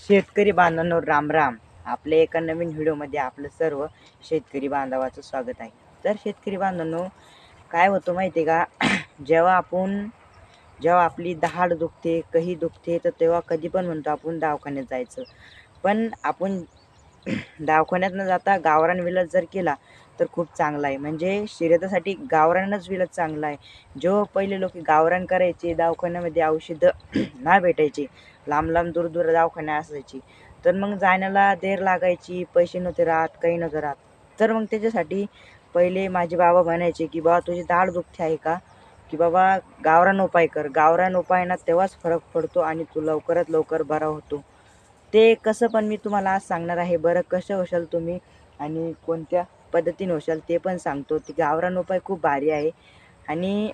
शेतकरी बांधवांनो राम राम. आपल्या एका नवीन व्हिडिओमध्ये आपलं सर्व शेतकरी बांधवाचं स्वागत आहे. तर शेतकरी बांधवांनो, काय होतं माहिती आहे का? जेव्हा आपली दाढ दुखते, कही दुखते, तर तेव्हा कधी पण म्हणतो आपण दवाखान्यात जायचं. पण आपण दवाखान्यात न जाता गावरान विलाज जर केला तर खूप चांगला आहे. म्हणजे शर्यतीसाठी गावरानच विलाज चांगला आहे. जो पहिले लोक गावरान करायचे, दवाखान्यामध्ये औषधं नाही भेटायची, लांब लांब दूर दूर दवाखाने असायची, तर मग जाण्याला देर लागायची, पैसे नव्हते राहत, काही नव्हतं राहत. तर मग त्याच्यासाठी पहिले माझे बाबा म्हणायचे की बाबा तुझी दाढ दुखते आहे का, की बाबा गावरान उपाय कर. गावरान उपायना तेव्हाच फरक पडतो आणि तू लवकरात लवकर बरा होतो. ते कसं पण मी तुम्हाला आज सांगणार आहे. बरं कसं होशाल तुम्ही आणि कोणत्या पद्धतीने होशाल ते पण सांगतो. ती गावरान उपाय खूप भारी आहे आणि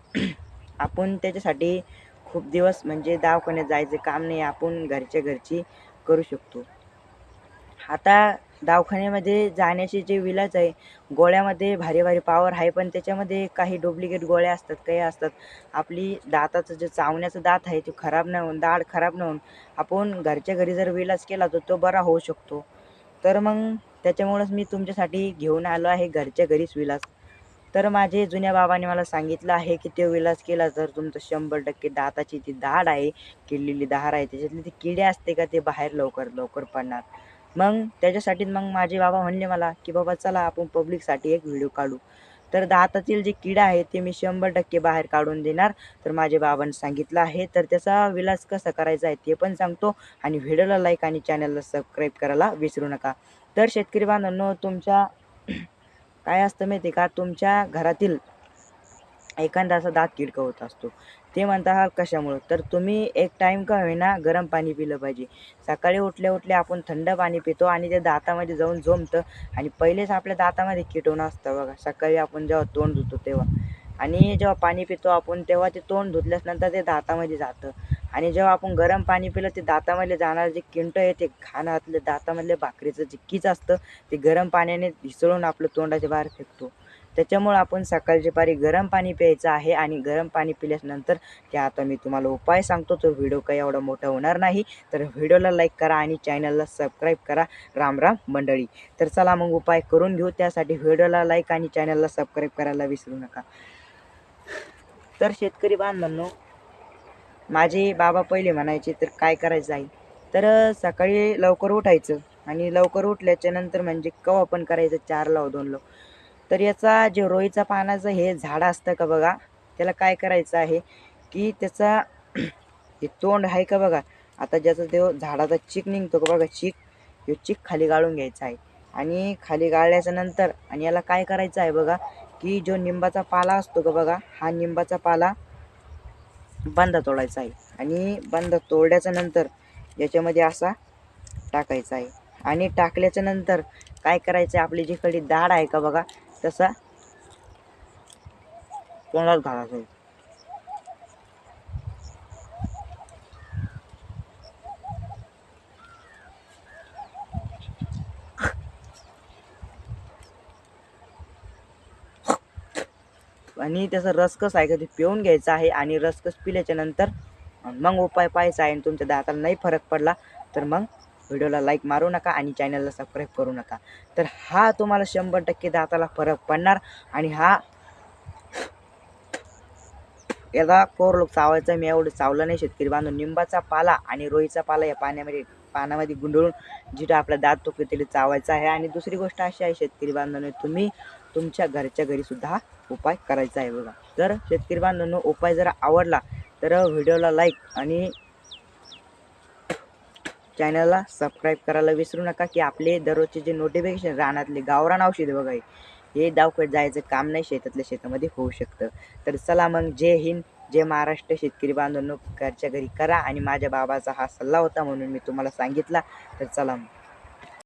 आपण त्याच्यासाठी खूप दिवस म्हणजे दवाखान्यात जायचं काम नाही, आपण घरच्या घरची करू शकतो. आता दवाखान्यामध्ये जाण्याचे जे विलाज आहे, गोळ्यामध्ये भारी भारी पॉवर आहे, पण त्याच्यामध्ये काही डुप्लिकेट गोळ्या असतात, काही असतात. आपली दाताचं जे चावण्याचा दात आहे तो खराब नाही होऊन, दाढ खराब नाही होऊन आपण घरच्या घरी जर विलाज केला तर तो बरा होऊ शकतो. तर मग त्याच्यामुळेच मी तुमच्यासाठी घेऊन आलो आहे घरच्या घरीच विलाज. तर माझे जुन्या बाबांनी मला सांगितलं आहे की ते विलाज केला तर तुमचं 100% दाताची ती दाढ आहे, किडलेली दाढ आहे, त्याच्यातले ते किडे असते का ते बाहेर लवकर लवकर पडणार. मग त्याच्यासाठी मग माझे बाबा म्हणले मला की बाबा चला आपण पब्लिकसाठी एक व्हिडिओ काढू. तर दातातील जे किडे आहे ते मी 100% बाहेर काढून देणार. तर माझे बाबांनी सांगितलं आहे, तर त्याचा विलाज कसा करायचा आहे ते पण सांगतो आणि व्हिडिओला लाईक आणि चॅनलला सबस्क्राईब करायला विसरू नका. तर शेतकरी बांधवांनो, तुमच्या काय असतं माहिती आहे का, तुमच्या घरातील एखादा असा दात किडका होत असतो. ते म्हणतात कशामुळं, तर तुम्ही एक टाईम का होईना गरम पाणी पिलं पाहिजे. सकाळी उठल्या उठल्या आपण थंड पाणी पितो आणि ते दातामध्ये जाऊन जमतं आणि पहिलेच आपल्या दातामध्ये कीटोन असतं बघा. सकाळी आपण जेव्हा तोंड धुतो तेव्हा आणि जेव्हा पाणी पितो आपण तेव्हा ते तोंड धुतल्यानंतर ते दातामध्ये जातं आणि जेव्हा आपण गरम पाणी पिलं ते दातामध्ये जाणारं जे किंट आहे ते खाण्यातलं दातामधल्या भाकरीचं जे कीच असतं ते गरम पाण्याने ढिसळून आपलं तोंडाच्या बाहेर फेकतो. त्याच्यामुळं आपण सकाळच्या पारी गरम पाणी प्यायचं आहे आणि गरम पाणी पिल्यानंतर ते आता मी तुम्हाला उपाय सांगतो. तो व्हिडिओ काही एवढा मोठा होणार नाही, तर व्हिडिओला लाईक करा आणि चॅनलला सबस्क्राईब करा. राम राम मंडळी. तर चला मग उपाय करून घेऊ. त्यासाठी व्हिडिओला लाईक आणि चॅनलला सबस्क्राईब करायला विसरू नका. तर शेतकरी बांधवांनो, माझे बाबा पहिले म्हणायचे तर काय करायचं आहे, तर सकाळी लवकर उठायचं आणि लवकर उठल्याच्या नंतर म्हणजे कवा पण करायचं 4ला व 2ला. तर याचा जे रोईचा पानाचं हे झाड असतं का बघा, त्याला काय करायचं आहे की त्याचा हे तोंड आहे का बघा, आता ज्याचा तो झाडाचा चीक निघतो का बघा, चीक, हे चीक खाली गाळून घ्यायचा आहे आणि खाली गाळल्याच्या नंतर आणि याला काय करायचं आहे बघा, की जो निंबाचा पाला असतो का बघा, हा निंबाचा पाला बांधा तोडायचा आहे आणि बांधा तोडल्याच्या नंतर याच्यामध्ये असा टाकायचा आहे आणि टाकल्याच्या नंतर काय करायचं आहे, आपली जिकडे दाढ आहे का बघा, तसा तोंडात घालायचा आहे. आणि त्याचा रसकस आहे का ते पिऊन घ्यायचा आहे आणि रसकस पिल्याच्या नंतर मग उपाय पाहायचा आहे. आणि तुमच्या दाताला नाही फरक पडला तर मग व्हिडिओला लाईक मारू नका आणि चॅनलला सबस्क्राईब करू नका. तर हा तुम्हाला 100% दाताला फरक पडणार आणि हा याला कोर लोक चावायचा, मी एवढं चावलं नाही शेतकरी बांधून. निंबाचा पाला आणि रोईचा पाला या पानामध्ये गुंडळून जिथं आपला दात दुखतो तिथे चावायचा आहे. आणि दुसरी गोष्ट अशी आहे शेतकरी बांधवांनो, तुम्ही तुमच्या घरच्या घरी सुद्धा हा उपाय करायचा आहे बघा. तर शेतकरी बांधवांनो, उपाय जर आवडला तर व्हिडिओला लाईक आणि चॅनलला सबस्क्राईब करायला विसरू नका, की आपले दररोजचे जे नोटिफिकेशन रानातले गावरान औषध बघा, हे दवाखान्यात जायचं काम नाही, शेतातल्या शेतामध्ये होऊ शकतं. तर चला मग, जय हिंद, जय महाराष्ट्र. शेतकरी बांधवांनो, घरच्या घरी करा आणि माझ्या बाबाचा हा सल्ला होता म्हणून मी तुम्हाला सांगितला. तर चला मग.